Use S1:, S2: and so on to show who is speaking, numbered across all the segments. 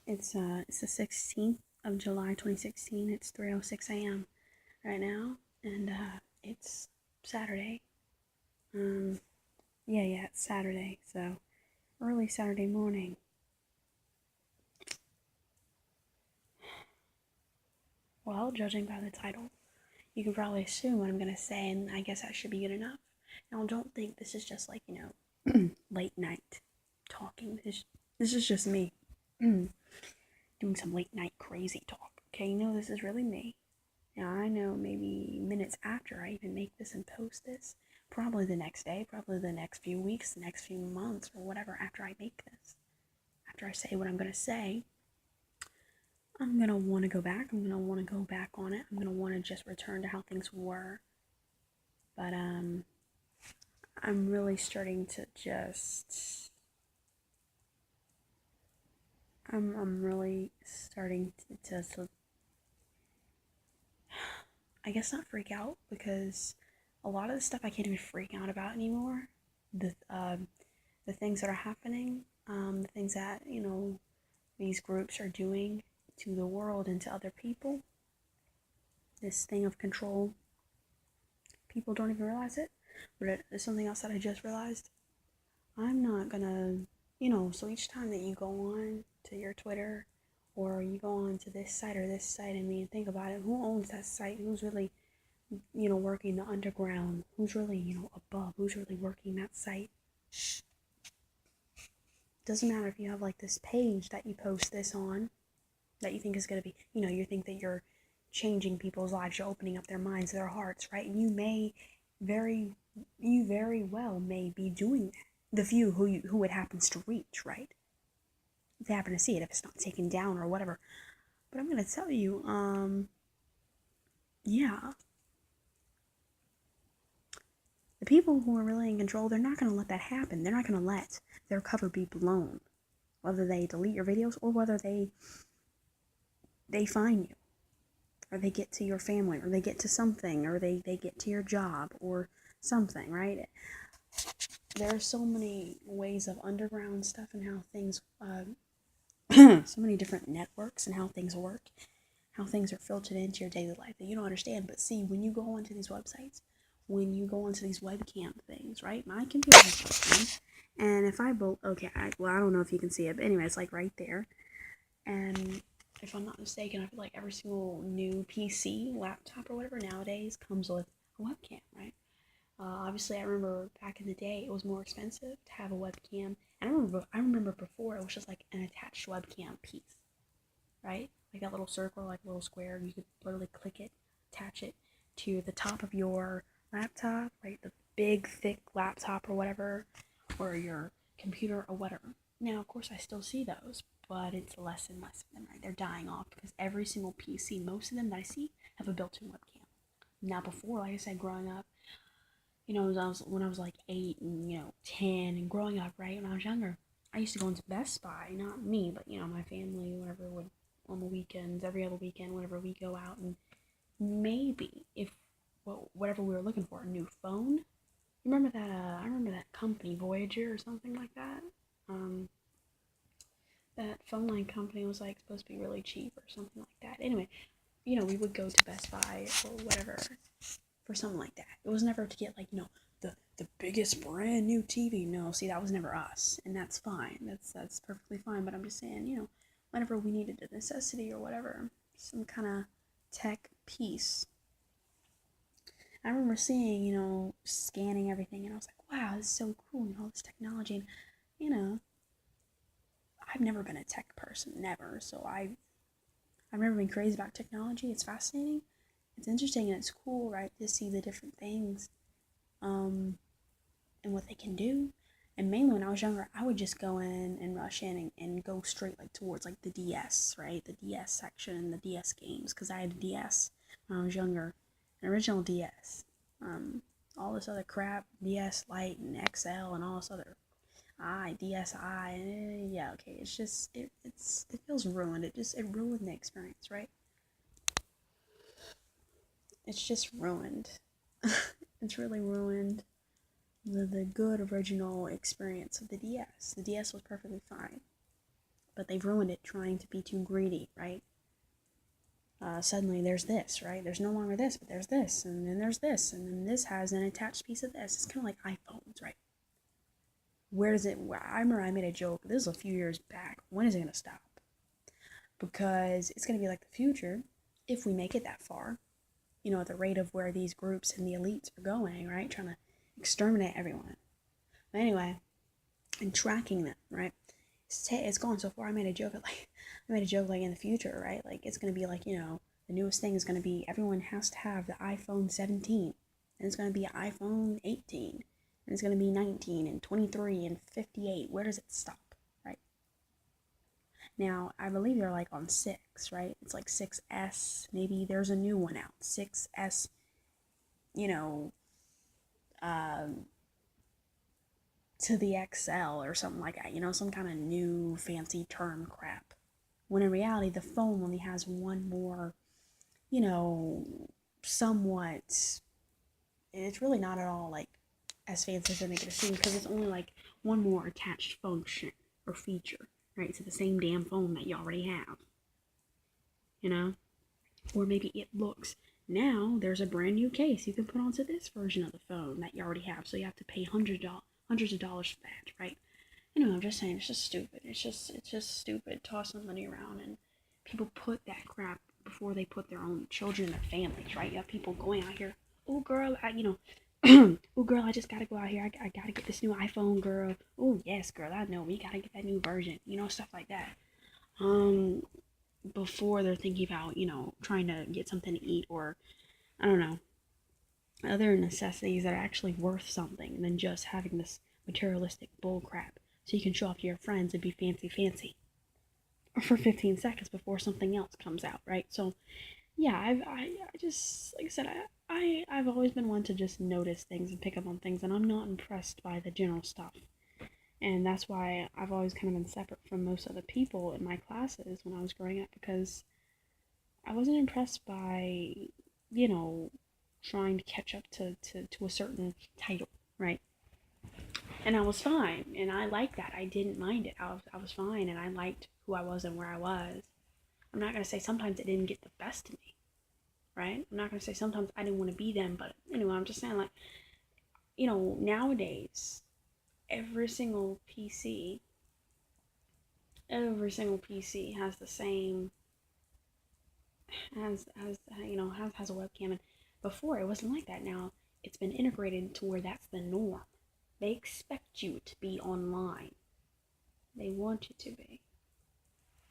S1: It's the 16th of July 2016. It's 3:06 a.m. right now, and it's Saturday. Um, yeah, it's Saturday. So early Saturday morning. Well, judging by the title, you can probably assume what I'm gonna say, and I guess that should be good enough. Now, don't think this is just like late night talking. This is just me doing some late night crazy talk. Okay, this is really me. Now, I know maybe minutes after I even make this and post this, probably the next day, probably the next few weeks, the next few months, or whatever after I make this, after I say what I'm going to say, I'm going to want to go back. I'm going to want to go back on it. I'm going to want to just return to how things were. But I'm really starting to just. I'm really starting to I guess not freak out, because a lot of the stuff I can't even freak out about anymore. The things that are happening, the things that these groups are doing to the world and to other people. This thing of control. People don't even realize it, but it is something else that I just realized. I'm not gonna, so each time that you go on to your Twitter or you go on to this site or this site, think about it. Who owns that site? Who's really working the underground? Who's really, above? Who's really working that site? Doesn't matter if you have like this page that you post this on that you think is going to be, you think that you're changing people's lives, you're opening up their minds, their hearts, right? And you very well may be doing that. The few who it happens to reach, right? If they happen to see it, if it's not taken down or whatever. But I'm going to tell you, yeah, the people who are really in control, they're not going to let that happen. They're not going to let their cover be blown. Whether they delete your videos or whether they find you, or they get to your family, or they get to something, or they get to your job or something, right? There are so many ways of underground stuff and how things, so many different networks and how things work, how things are filtered into your daily life that you don't understand. But see, when you go onto these websites, when you go onto these webcam things, right? My computer has webcam, and if I I don't know if you can see it, but anyway, it's like right there. And if I'm not mistaken, I feel like every single new PC, laptop, or whatever nowadays comes with a webcam, right? Obviously, I remember back in the day, it was more expensive to have a webcam. And I remember before it was just like an attached webcam piece, right? Like that little circle, like a little square. You could literally click it, attach it to the top of your laptop, right? The big, thick laptop or whatever, or your computer or whatever. Now, of course, I still see those, but it's less and less of them, right? They're dying off because every single PC, most of them that I see, have a built-in webcam. Now, before, like I said, growing up, when I was like 8 and 10 and growing up, right, when I was younger, I used to go into Best Buy. Not me, but my family, whatever, would on the weekends, every other weekend, whenever we go out, and maybe if whatever we were looking for, a new phone. Remember that? I remember that company, Voyager or something like that. Um, that phone line company was like supposed to be really cheap or something like that. Anyway, we would go to Best Buy or whatever for something like that. It was never to get like the biggest brand new TV. No, see, that was never us, and that's fine. That's perfectly fine. But I'm just saying, whenever we needed a necessity or whatever, some kind of tech piece. I remember seeing, scanning everything, and I was like, wow, this is so cool, all this technology. And, you know, I've never been a tech person, never. So I've never been crazy about technology. It's fascinating. It's interesting and it's cool, right, to see the different things, and what they can do. And mainly when I was younger, I would just go in and rush in and go straight like towards like the DS, right? The DS section, the DS games, because I had a DS when I was younger, an original DS. All this other crap, DS Lite and XL and all this other DSi, and yeah, okay, it's just it feels ruined. It ruined the experience, right? It's just ruined. It's really ruined the good original experience of the DS. The DS was perfectly fine. but they've ruined it trying to be too greedy, right? Suddenly there's this, right? There's no longer this, but there's this, and then there's this, and then this has an attached piece of this. It's kind of like iPhones, right? Where does it, I remember I made a joke, this was a few years back, when is it going to stop? Because it's going to be like the future, if we make it that far, at the rate of where these groups and the elites are going, right? Trying to exterminate everyone. But anyway, and tracking them, right? It's gone so far. I made a joke like in the future, right? Like it's gonna be like, the newest thing is gonna be everyone has to have the iPhone 17, and it's gonna be iPhone 18, and it's gonna be 19 and 23 and 58. Where does it stop, right? Now I believe they're like on 6, right? It's like 6S. Maybe there's a new one out, 6S. To the XL or something like that, some kind of new fancy term crap. When in reality, the phone only has one more, somewhat, it's really not at all like as fancy as they make it seem, because it's only like one more attached function or feature, right, to the same damn phone that you already have, or maybe it looks, now there's a brand new case you can put onto this version of the phone that you already have, so you have to pay hundreds of dollars for that, right? I'm just saying, it's just stupid. It's just stupid tossing money around, and people put that crap before they put their own children and their families, right? You have people going out here, oh girl, oh girl, I just gotta go out here. I gotta get this new iPhone, girl. Oh yes, girl, I know we gotta get that new version, stuff like that. Before they're thinking about, trying to get something to eat, or I don't know, other necessities that are actually worth something than just having this materialistic bull crap so you can show off to your friends and be fancy for 15 seconds before something else comes out, right? So yeah, I just, like I said, I've always been one to just notice things and pick up on things, and I'm not impressed by the general stuff. And that's why I've always kind of been separate from most of the people in my classes when I was growing up, because I wasn't impressed by, trying to catch up to a certain title, right? And I was fine, and I liked that. I didn't mind it. I was fine, and I liked who I was and where I was. I'm not going to say sometimes it didn't get the best of me, right? I'm not going to say sometimes I didn't want to be them, but anyway, I'm just saying, like, nowadays, every single PC has the same, has a webcam, and before it wasn't like that. Now it's been integrated to where that's the norm. They expect you to be online. They want you to be.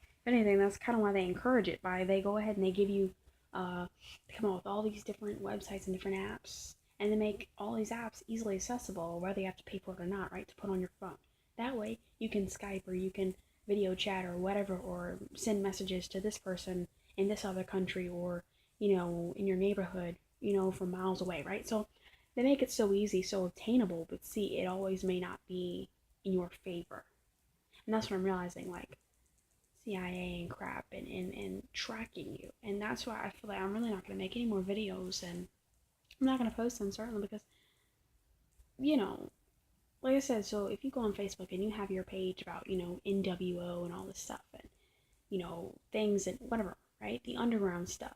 S1: If anything, that's kind of why they encourage it. They go ahead and they give you, they come up with all these different websites and different apps, and they make all these apps easily accessible, whether you have to pay for it or not, right, to put on your phone. That way, you can Skype, or you can video chat, or whatever, or send messages to this person in this other country, or, in your neighborhood, from miles away, right? So they make it so easy, so obtainable, but see, it always may not be in your favor. And that's what I'm realizing, like, CIA and crap, and tracking you. And that's why I feel like I'm really not going to make any more videos, and I'm not going to post them, certainly, because, like I said, so if you go on Facebook and you have your page about, NWO and all this stuff, and, things and whatever, right? The underground stuff.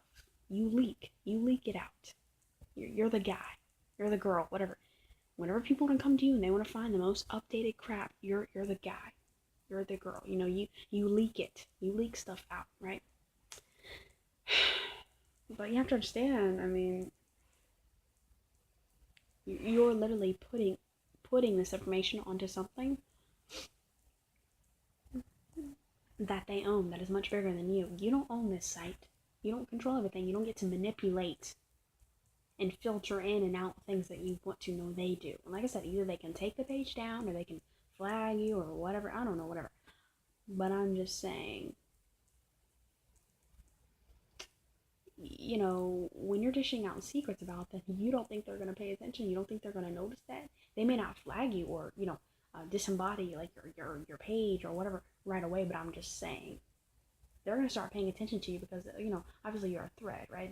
S1: You leak it out. You're the guy. You're the girl, whatever. Whenever people want to come to you and they want to find the most updated crap, you're the guy. You're the girl. You leak it. You leak stuff out, right? But you have to understand, I mean, you're literally putting this information onto something that they own, that is much bigger than you. You don't own this site. You don't control everything. You don't get to manipulate and filter in and out things that you want to know they do. And like I said, either they can take the page down, or they can flag you, or whatever. I don't know, whatever. But I'm just saying, when you're dishing out secrets about them, you don't think they're going to pay attention. You don't think they're going to notice that. They may not flag you, or, disembody like your page or whatever right away, but I'm just saying, they're going to start paying attention to you because, obviously you're a threat, right?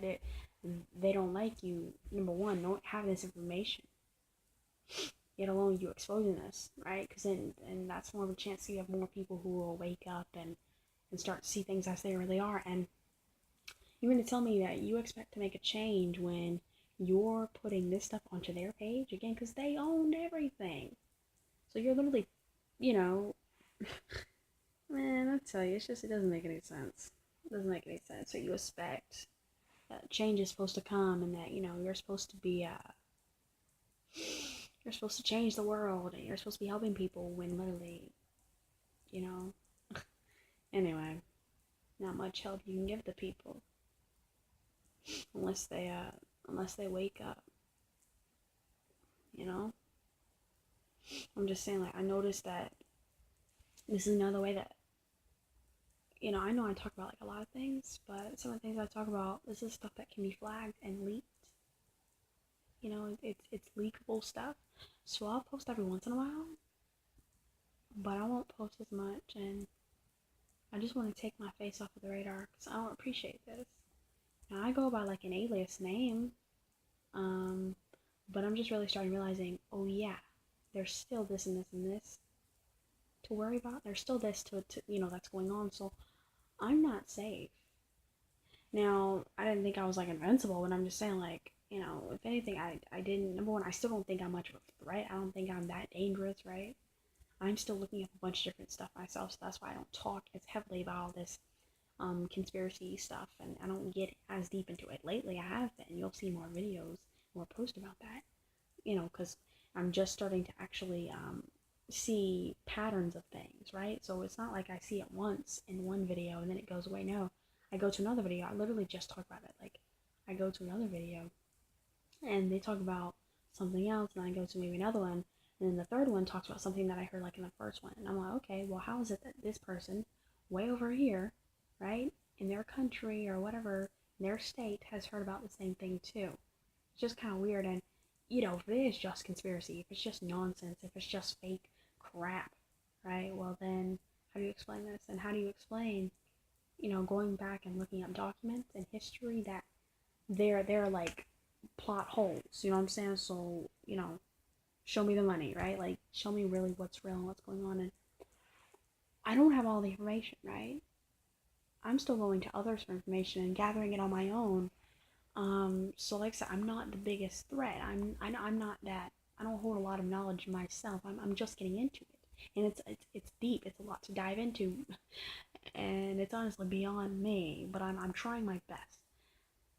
S1: They don't like you, number one, don't have this information, yet alone you exposing this, right? Because then, and that's more of a chance you have more people who will wake up and and start to see things as they really are. And you're going to tell me that you expect to make a change when you're putting this stuff onto their page again, because they owned everything. So you're literally, you know, man, I tell you, it doesn't make any sense. It doesn't make any sense. So you expect that change is supposed to come, and that, you're supposed to be, you're supposed to change the world, and you're supposed to be helping people when literally, you know, anyway, not much help you can give the people unless they wake up, you know? I'm just saying, like, I noticed that this is another way that, I know I talk about, like, a lot of things, but some of the things I talk about, this is stuff that can be flagged and leaked. It's leakable stuff. So I'll post every once in a while, but I won't post as much, and I just want to take my face off of the radar because I don't appreciate this. Now, I go by, like, an alias name, but I'm just really starting realizing, oh yeah, there's still this and this and this to worry about. There's still this to that's going on, so I'm not safe. Now, I didn't think I was, like, invincible, but I'm just saying, like, if anything, I didn't, number one, I still don't think I'm much of a threat. I don't think I'm that dangerous, right? I'm still looking up a bunch of different stuff myself, so that's why I don't talk as heavily about all this conspiracy stuff, and I don't get as deep into it. Lately, I have been. You'll see more videos, more posts about that, because I'm just starting to actually see patterns of things, right? So it's not like I see it once in one video and then it goes away. No, I go to another video. I literally just talk about it. Like, I go to another video and they talk about something else, and I go to maybe another one, and then the third one talks about something that I heard, like, in the first one, and I'm like, okay, well, how is it that this person way over here, right, in their country or whatever, their state, has heard about the same thing too? It's just kind of weird. And if it is just conspiracy, if it's just nonsense, if it's just fake crap, right, well then, how do you explain this? And how do you explain, going back and looking up documents and history that they're like plot holes, you know what I'm saying? So, show me the money, right? Like, show me really what's real and what's going on. And I don't have all the information, right? I'm still going to others for information and gathering it on my own. So like I said, I'm not the biggest threat. I'm not that. I don't hold a lot of knowledge myself. I'm just getting into it, and it's deep. It's a lot to dive into, and it's honestly beyond me. But I'm trying my best,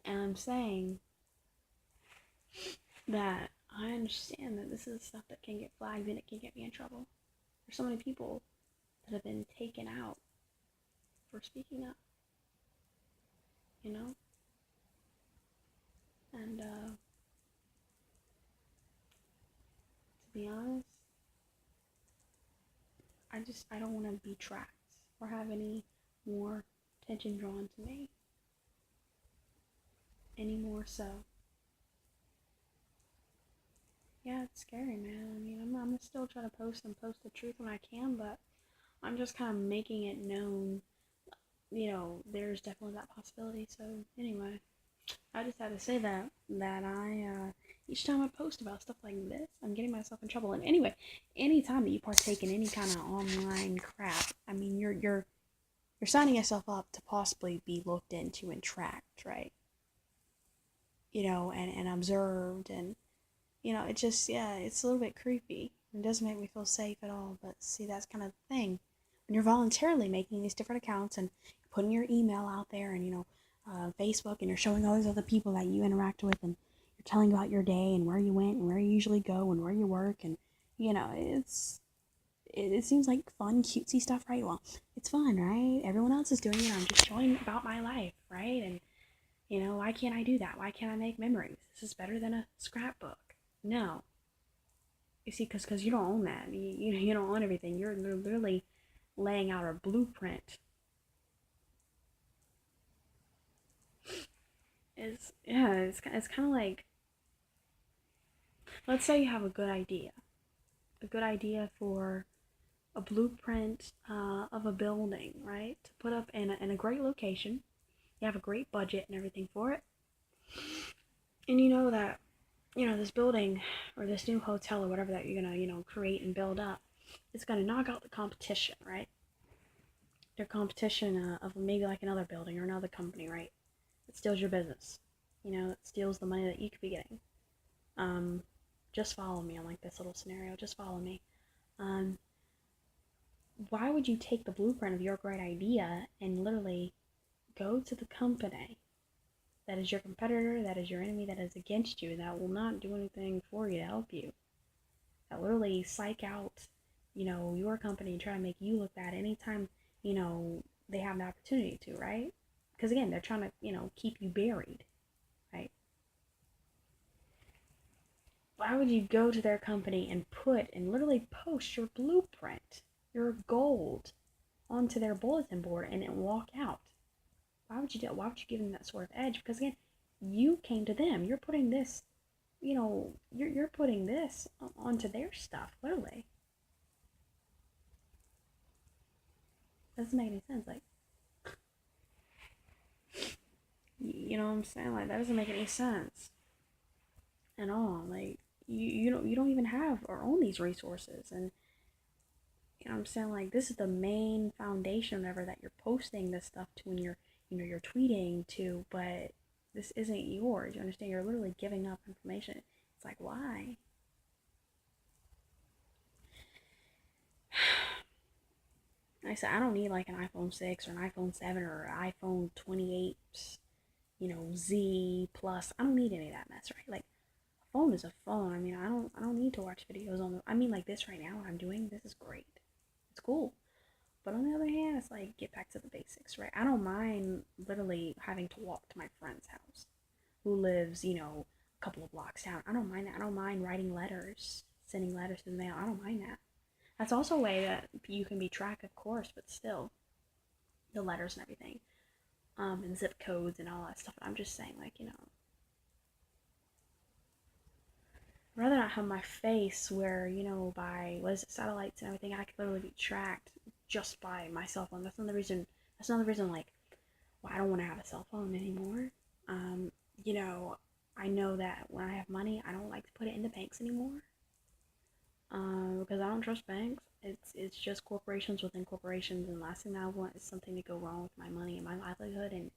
S1: and I'm saying that I understand that this is stuff that can get flagged and it can get me in trouble. There's so many people that have been taken out for speaking up, you know? And to be honest, I don't want to be tracked or have any more attention drawn to me. Any more so. Yeah, it's scary, man. I mean, I'm gonna still try to post the truth when I can, but I'm just kind of making it known, there's definitely that possibility. So anyway, I just had to say that I each time I post about stuff like this, I'm getting myself in trouble. And anyway, anytime that you partake in any kind of online crap, I mean, you're signing yourself up to possibly be looked into and tracked, right? And observed, and it just, yeah, it's a little bit creepy. It doesn't make me feel safe at all. But see, that's kind of the thing. When you're voluntarily making these different accounts and putting your email out there, and Facebook, and you're showing all these other people that you interact with, and you're telling about your day and where you went and where you usually go and where you work, and it seems like fun, cutesy stuff, right? Well, it's fun, right? Everyone else is doing it. I'm just showing about my life, right? And why can't I do that? Why can't I make memories? This is better than a scrapbook. No, you see, because you don't own that. You don't own everything. You're literally laying out a blueprint. It's kind of like, let's say you have a good idea for a blueprint of a building, right? To put up in a great location. You have a great budget and everything for it, and you know that this building or this new hotel or whatever that you're gonna create and build up, it's gonna knock out the competition, right? their competition of maybe like another building or another company, right? That steals your business. That steals the money that you could be getting. Just follow me on like this little scenario. Just follow me. Um, why would you take the blueprint of your great idea and literally go to the company that is your competitor, that is your enemy, that is against you, that will not do anything for you to help you, that literally psych out, your company and try to make you look bad anytime, they have the opportunity to, right? Because again, they're trying to, keep you buried, right? Why would you go to their company and put and literally post your blueprint, your gold, onto their bulletin board and then walk out? Why would you do it? Why would you give them that sort of edge? Because again, you came to them. You're putting this, you're putting this onto their stuff, literally. Doesn't make any sense. Like, you know what I'm saying? Like, that doesn't make any sense at all. Like, you don't even have or own these resources, and you know what I'm saying? Like, this is the main foundation, whatever, that you're posting this stuff to, and you're tweeting to, but this isn't yours. You understand? You're literally giving up information. It's like, why? Like I said, I don't need like an iPhone 6 or an iPhone 7 or an iPhone 28, Z plus. I don't need any of that mess, right? Like, a phone is a phone. I mean, I don't need to watch videos on the. I mean, like this right now, what I'm doing, this is great. It's cool. But on the other hand, it's like, get back to the basics, right? I don't mind literally having to walk to my friend's house who lives, a couple of blocks down. I don't mind that. I don't mind writing letters, sending letters to the mail. I don't mind that. That's also a way that you can be tracked, of course, but still, the letters and everything, and zip codes and all that stuff. I'm just saying, like, I'd rather not have my face where, by, what is it, satellites and everything, I could literally be tracked just by my cell phone. That's another reason, like, why I don't want to have a cell phone anymore. Um, you know, I know that when I have money, I don't like to put it in the banks anymore. Because I don't trust banks. It's just corporations within corporations, and the last thing I want is something to go wrong with my money and my livelihood, and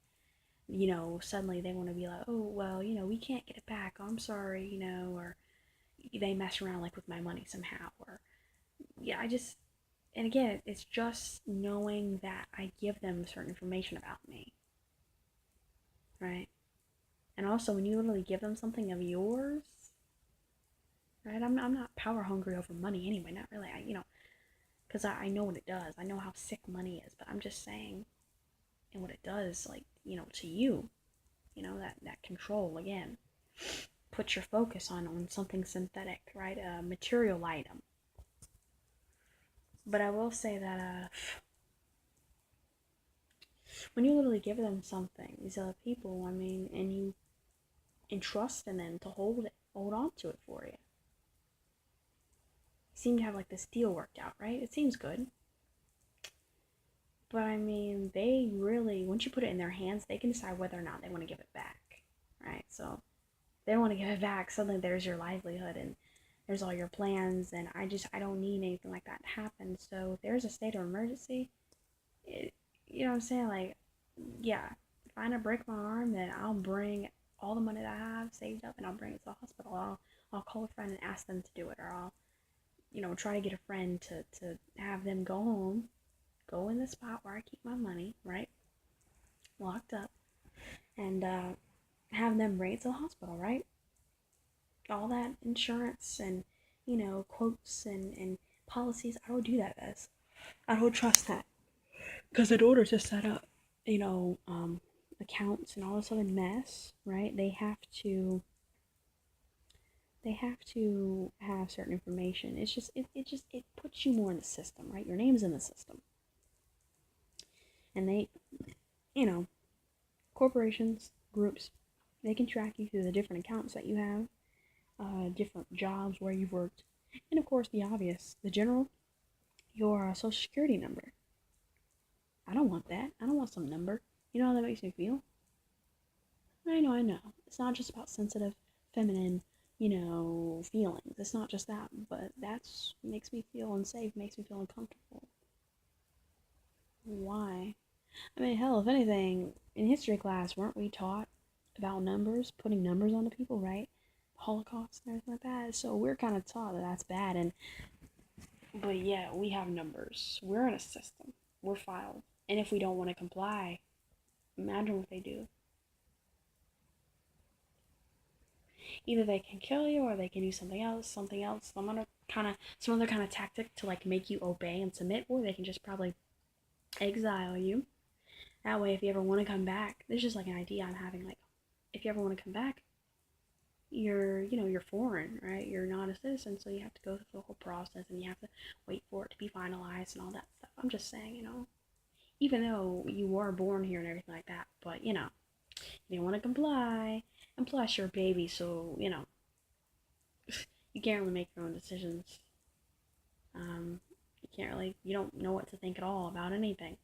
S1: suddenly they want to be like, oh well, we can't get it back. Oh, I'm sorry, or they mess around like with my money somehow, or yeah, and again, it's just knowing that I give them certain information about me, right? And also, when you literally give them something of yours, right? I'm not power hungry over money anyway, not really. Because I know what it does. I know how sick money is, but I'm just saying, and what it does, like, to you, that control, again, put your focus on something synthetic, right? A material item. But I will say that, when you literally give them something, these other people, I mean, and you entrust in them to hold on to it for you. You seem to have like this deal worked out, right? It seems good. But I mean, they really, once you put it in their hands, they can decide whether or not they want to give it back, right? So they don't want to give it back. Suddenly there's your livelihood and there's all your plans, and I don't need anything like that to happen. So if there's a state of emergency, you know what I'm saying? Like, yeah, if I end up break my arm, then I'll bring all the money that I have saved up and I'll bring it to the hospital. I'll call a friend and ask them to do it, or I'll, try to get a friend to have them go home, go in the spot where I keep my money, right? Locked up, and have them bring it to the hospital, right? All that insurance and, quotes and policies, I would do that, guys. I would trust that. Because in order to set up, accounts and all this other mess, right? They have to have certain information. It's just it puts you more in the system, right? Your name's in the system. And they, you know, corporations, groups, they can track you through the different accounts that you have, different jobs where you've worked, and of course the obvious, the general, your social security number. I don't want that. I don't want some number. You know how that makes me feel? I know. It's not just about sensitive, feminine, feelings. It's not just that, but that's makes me feel unsafe, makes me feel uncomfortable. Why? I mean, hell, if anything, in history class, weren't we taught about numbers, putting numbers onto people, right? Holocaust and everything like that. So we're kind of taught that that's bad. But yeah, we have numbers. We're in a system. We're filed. And if we don't want to comply, imagine what they do. Either they can kill you or they can do something else, some other kind of tactic to like make you obey and submit, or they can just probably exile you. That way, if you ever want to come back, there's just like an idea I'm having. Like, if you ever want to come back, you're foreign, right? You're not a citizen, so you have to go through the whole process and you have to wait for it to be finalized and all that stuff. I'm just saying, even though you were born here and everything like that, but you don't want to comply. And plus, you're a baby, so you can't really make your own decisions. You don't know what to think at all about anything.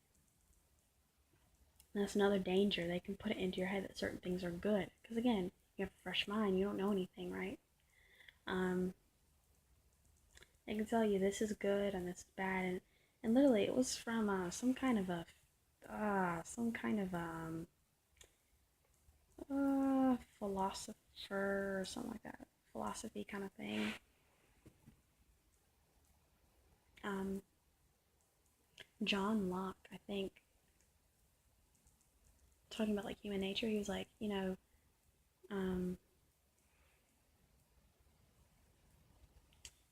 S1: And that's another danger. They can put it into your head that certain things are good. Because again, you have a fresh mind. You don't know anything, right? Um, they can tell you this is good and this is bad. And literally, it was from some kind of philosopher or something like that. Philosophy kind of thing. Um, John Locke, I think, talking about like human nature, he was like, um,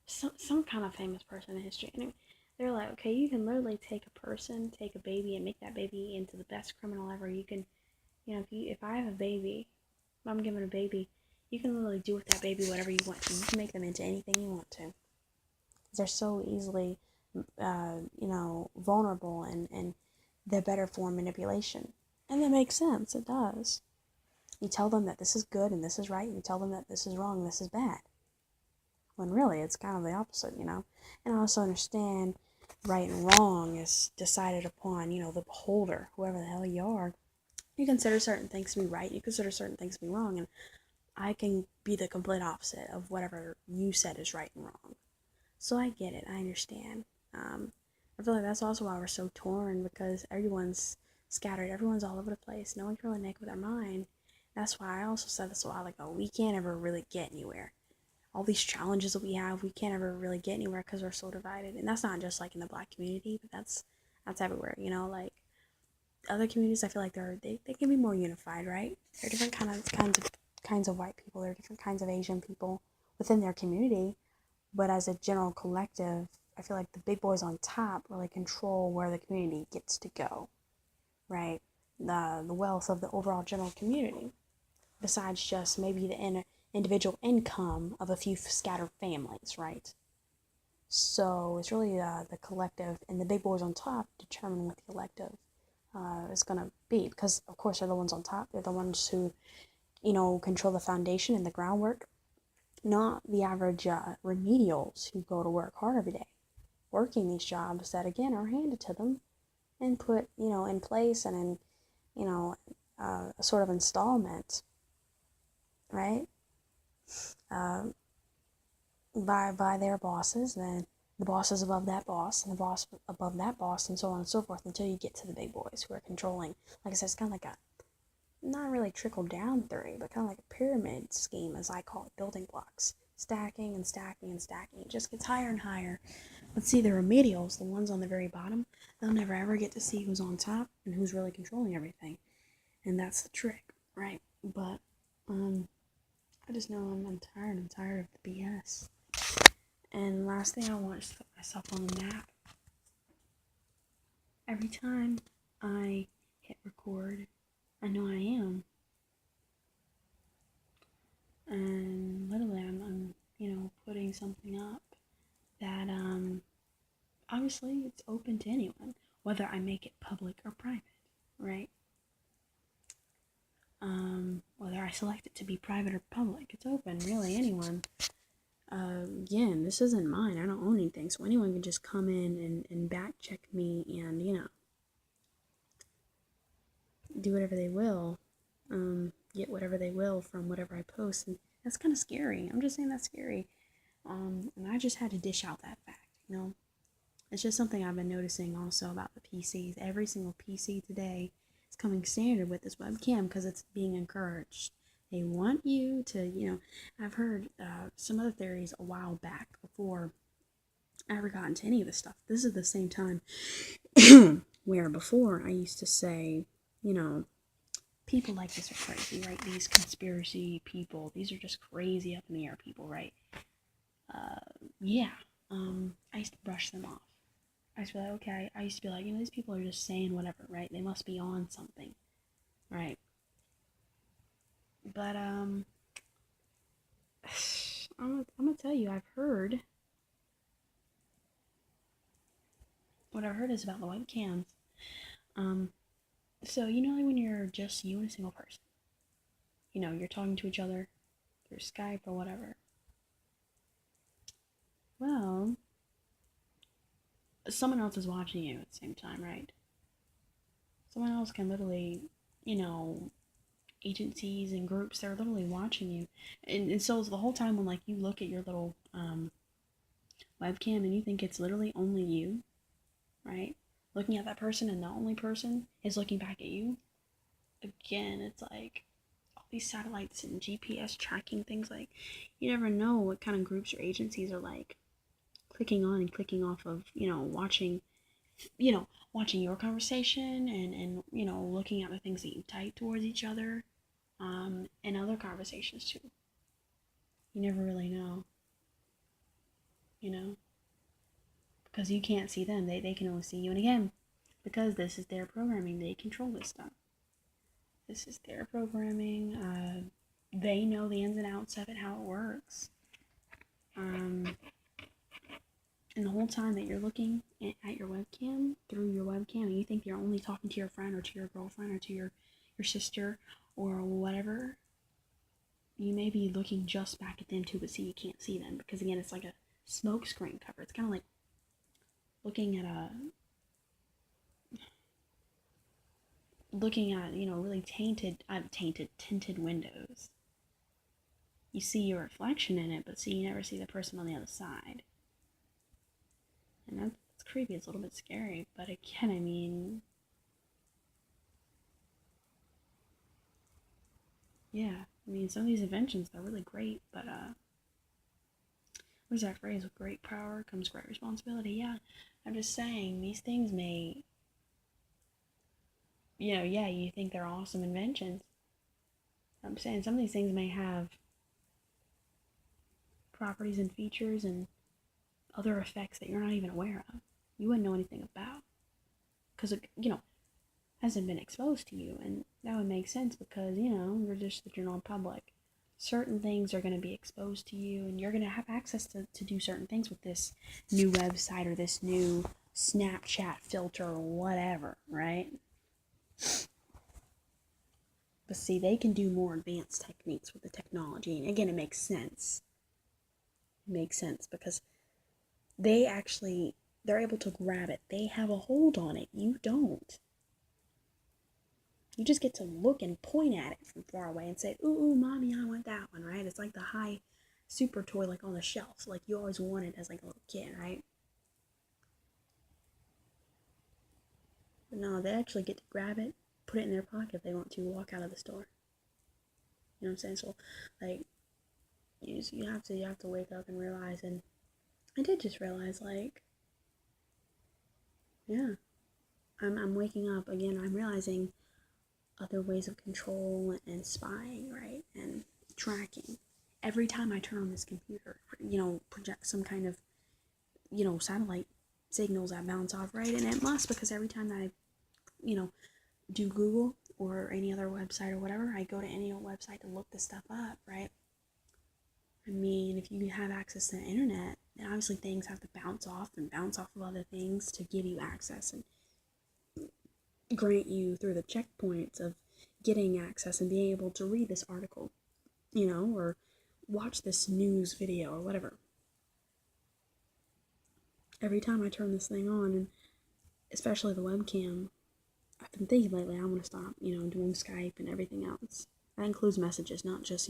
S1: some kind of famous person in history. Anyway, they're like, okay, you can literally take a person, take a baby, and make that baby into the best criminal ever. You can, if I have a baby, if I'm given a baby, you can literally do with that baby whatever you want to. You can make them into anything you want to. They're so easily, vulnerable and they're better for manipulation. And that makes sense. It does. You tell them that this is good and this is right. You tell them that this is wrong and this is bad. When really it's kind of the opposite. And I also understand right and wrong is decided upon, the beholder, whoever the hell you are. You consider certain things to be right, you consider certain things to be wrong, and I can be the complete opposite of whatever you said is right and wrong. So I get it, I understand. I feel like that's also why we're so torn, because everyone's scattered, everyone's all over the place, no one can really make up their mind. That's why I also said this a while ago, we can't ever really get anywhere. All these challenges that we have, we can't ever really get anywhere because we're so divided. And that's not just like in the black community, but that's everywhere. Like other communities, I feel like they can be more unified, right? There are different kinds of white people. There are different kinds of Asian people within their community, but as a general collective, I feel like the big boys on top really control where the community gets to go, right? The wealth of the overall general community, besides just maybe the individual income of a few scattered families, right? So it's really the collective, and the big boys on top determine what the collective is going to be, because of course they're the ones on top. They're the ones who control the foundation and the groundwork, not the average remedials who go to work hard every day working these jobs that again are handed to them and put in place and in a sort of installment, right? uh, by their bosses, then the bosses above that boss, and the boss above that boss, and so on and so forth, until you get to the big boys who are controlling. Like I said, it's kind of like a not really trickle down theory, but kind of like a pyramid scheme, as I call it, building blocks, stacking and stacking and stacking. It just gets higher and higher. But see, the remedials, the ones on the very bottom, they'll never ever get to see who's on top and who's really controlling everything, and that's the trick, right? But I just know I'm tired. I'm tired of the BS. And last thing I want is to put myself on the map. Every time I hit record, I know I am. And literally I'm putting something up that obviously it's open to anyone, whether I make it public or private, right? Whether I select it to be private or public, it's open, really, anyone. Again, this isn't mine. I don't own anything, so anyone can just come in and back check me and, do whatever they will, get whatever they will from whatever I post, and that's kind of scary. I'm just saying that's scary. And I just had to dish out that fact, It's just something I've been noticing also about the PCs. Every single PC today is coming standard with this webcam because it's being encouraged. They want you to, I've heard some other theories a while back before I ever got into any of this stuff. This is the same time where before I used to say, people like this are crazy, right? These conspiracy people, these are just crazy up in the air people, right? Yeah. I used to brush them off. I used to be like, okay. I used to be like, these people are just saying whatever, right? They must be on something, right? But I'm gonna tell you, I've heard. What I've heard is about the webcams. So like when you're just you and a single person, you're talking to each other through Skype or whatever. Well, someone else is watching you at the same time, right? Someone else can literally, agencies and groups, they're literally watching you. And so the whole time when, like, you look at your little webcam and you think it's literally only you, right? Looking at that person and the only person is looking back at you. Again, it's like all these satellites and GPS tracking things, like, you never know what kind of groups or agencies are, like, clicking on and clicking off of, watching your conversation and looking at the things that you type towards each other, and other conversations too. You never really know, because you can't see them. They can only see you. And again, because this is their programming, they control this stuff. This is their programming. They know the ins and outs of it, how it works. And the whole time that you're looking at your webcam, through your webcam, and you think you're only talking to your friend or to your girlfriend or to your sister or whatever, you may be looking just back at them too, but see, you can't see them. Because again, it's like a smoke screen cover. It's kind of like looking at really tinted windows. You see your reflection in it, but see, you never see the person on the other side. And that's creepy. It's a little bit scary, but again, I mean, yeah, some of these inventions, they're really great, but what's that phrase? With great power comes great responsibility. Yeah, I'm just saying, these things may, you think they're awesome inventions. I'm saying some of these things may have properties and features and other effects that you're not even aware of. You wouldn't know anything about. Because, hasn't been exposed to you. And that would make sense because, you're just the general public. Certain things are going to be exposed to you, and you're going to have access to do certain things with this new website or this new Snapchat filter or whatever, right? But see, they can do more advanced techniques with the technology. And again, it makes sense. It makes sense because they're able to grab it. They have a hold on it. You don't. You just get to look and point at it from far away and say, ooh, mommy, I want that one, right? It's like the high super toy, like on the shelf, like you always wanted as like a little kid, right? But no, they actually get to grab it, put it in their pocket if they want to, walk out of the store. You know what I'm saying? So, like, you have to wake up and realize, and I did just realize, like, yeah, I'm waking up again. I'm realizing other ways of control and spying, right, and tracking. Every time I turn on this computer, project some kind of, satellite signals that bounce off, right? And it must, because every time that I, do Google or any other website or whatever, I go to any old website to look this stuff up, right? I mean, if you have access to the internet, then obviously things have to bounce off of other things to give you access and grant you through the checkpoints of getting access and being able to read this article, or watch this news video or whatever. Every time I turn this thing on, and especially the webcam, I've been thinking lately I want to stop, doing Skype and everything else. That includes messages, not just,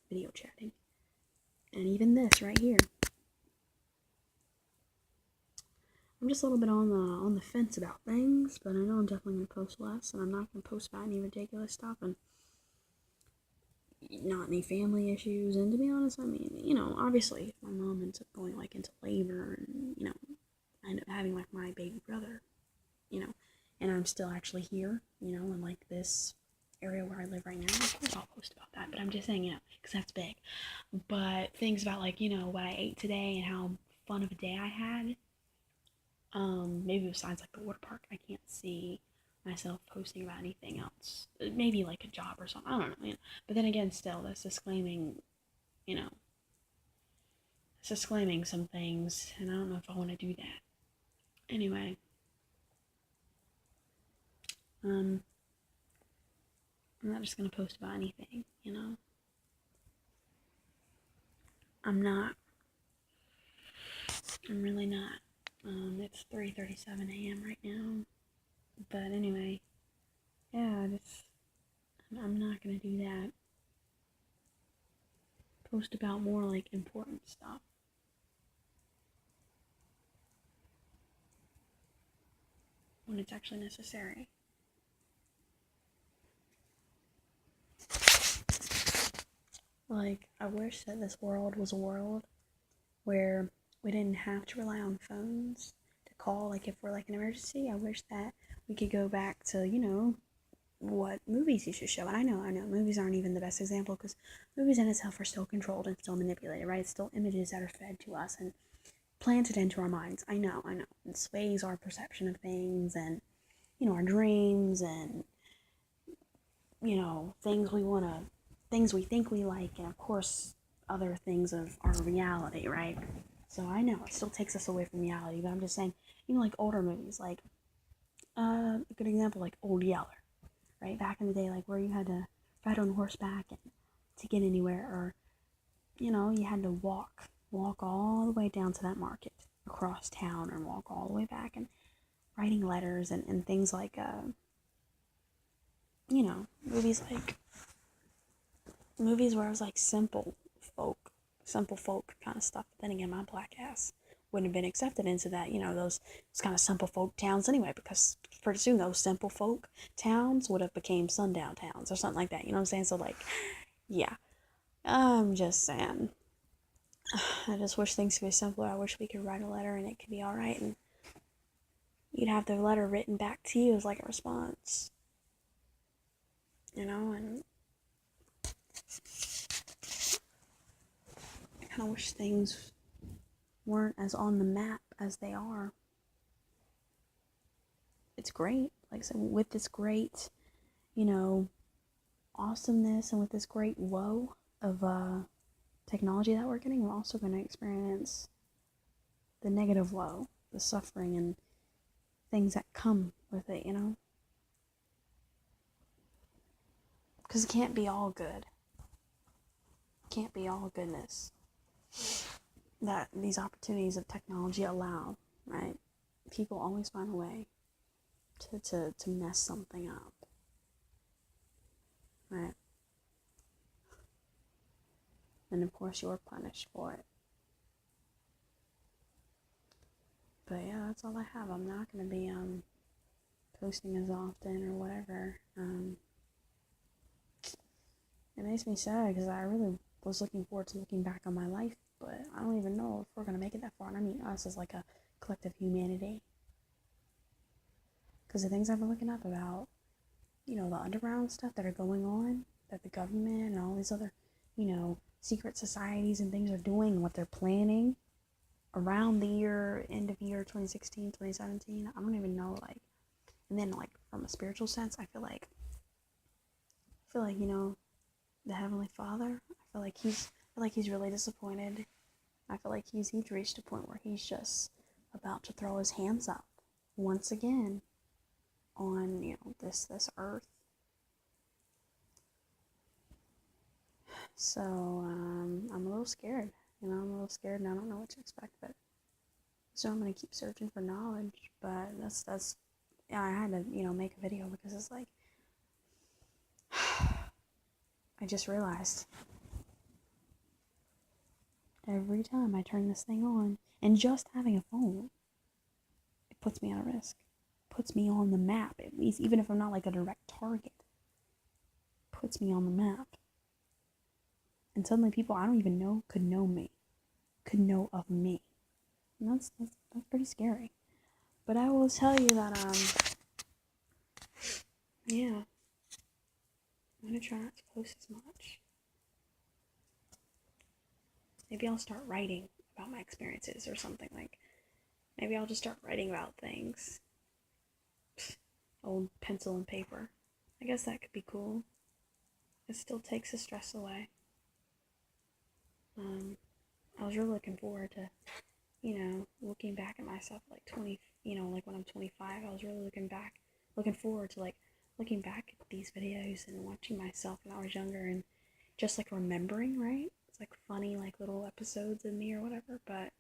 S1: video chatting. And even this right here. I'm just a little bit on the fence about things, but I know I'm definitely gonna post less, and I'm not gonna post about any ridiculous stuff and not any family issues. And to be honest, I mean, obviously, if my mom ends up going like into labor, and I end up having like my baby brother, and I'm still actually here, in like this area where I live right now, of course I'll post about that. But I'm just saying, because that's big. But things about like, what I ate today and how fun of a day I had. Maybe besides like the water park, I can't see myself posting about anything else. Maybe like a job or something. I don't know. But then again, still, that's disclaiming, you know, it's disclaiming some things, and I don't know if I want to do that. Anyway, I'm not just gonna post about anything. I'm not. I'm really not. It's 3:37 a.m. right now. But anyway, yeah, I'm not gonna do that. Post about more like important stuff. When it's actually necessary. Like, I wish that this world was a world where we didn't have to rely on phones to call, like, if we're, like, an emergency. I wish that we could go back to, what movies used to show. And I know, movies aren't even the best example, because movies in itself are still controlled and still manipulated, right? It's still images that are fed to us and planted into our minds. I know. It sways our perception of things and, our dreams and, things we think we like, and of course, other things of our reality, right? So I know it still takes us away from reality, but I'm just saying, like older movies, like a good example, like Old Yeller, right? Back in the day, like where you had to ride on horseback and to get anywhere, or you had to walk all the way down to that market across town, and walk all the way back, and writing letters and things like movies like movies where it was like simple folk kind of stuff. But then again, my black ass wouldn't have been accepted into that, those kind of simple folk towns anyway, because pretty soon those simple folk towns would have became sundown towns or something like that. You know what I'm saying? So like, yeah, I'm just saying. I just wish things could be simpler. I wish we could write a letter and it could be all right, and you'd have the letter written back to you as like a response, and I kind of wish things weren't as on the map as they are. It's great. Like I said, with this great, awesomeness, and with this great woe of technology that we're getting, we're also going to experience the negative woe, the suffering, and things that come with it, Because it can't be all good. It can't be all goodness that these opportunities of technology allow, right? People always find a way to mess something up, right? And of course you're punished for it. But yeah, that's all I have. I'm not going to be posting as often or whatever. It makes me sad because I really was looking forward to looking back on my life, but I don't even know if we're going to make it that far. And I mean us as like a collective humanity. Because the things I've been looking up about, the underground stuff that are going on, that the government and all these other, secret societies and things are doing, and what they're planning around the end of year 2016, 2017, I don't even know, like, and then, like, from a spiritual sense, I feel like, the Heavenly Father, I feel like he's really disappointed. I feel like he's reached a point where he's just about to throw his hands up once again on, this earth. So, I'm a little scared, I'm a little scared, and I don't know what to expect, but so I'm gonna keep searching for knowledge. But that's yeah, I had to, make a video, because it's like, I just realized every time I turn this thing on, and just having a phone, puts me at a risk. Puts me on the map, at least, even if I'm not like a direct target. Puts me on the map. And suddenly people I don't even know could know me. Could know of me. And that's pretty scary. But I will tell you that, yeah. I'm gonna try not to post as much. Maybe I'll start writing about my experiences or something. Like, maybe I'll just start writing about things. Old pencil and paper. I guess that could be cool. It still takes the stress away. I was really looking forward to, looking back at myself like 20, like when I'm 25, I was really looking forward to like looking back at these videos and watching myself when I was younger and just like remembering, right? It's like funny, like little episodes of me or whatever, but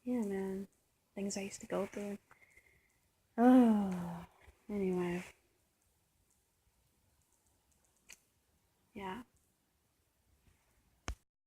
S1: yeah, man, things I used to go through. Oh, anyway. Yeah.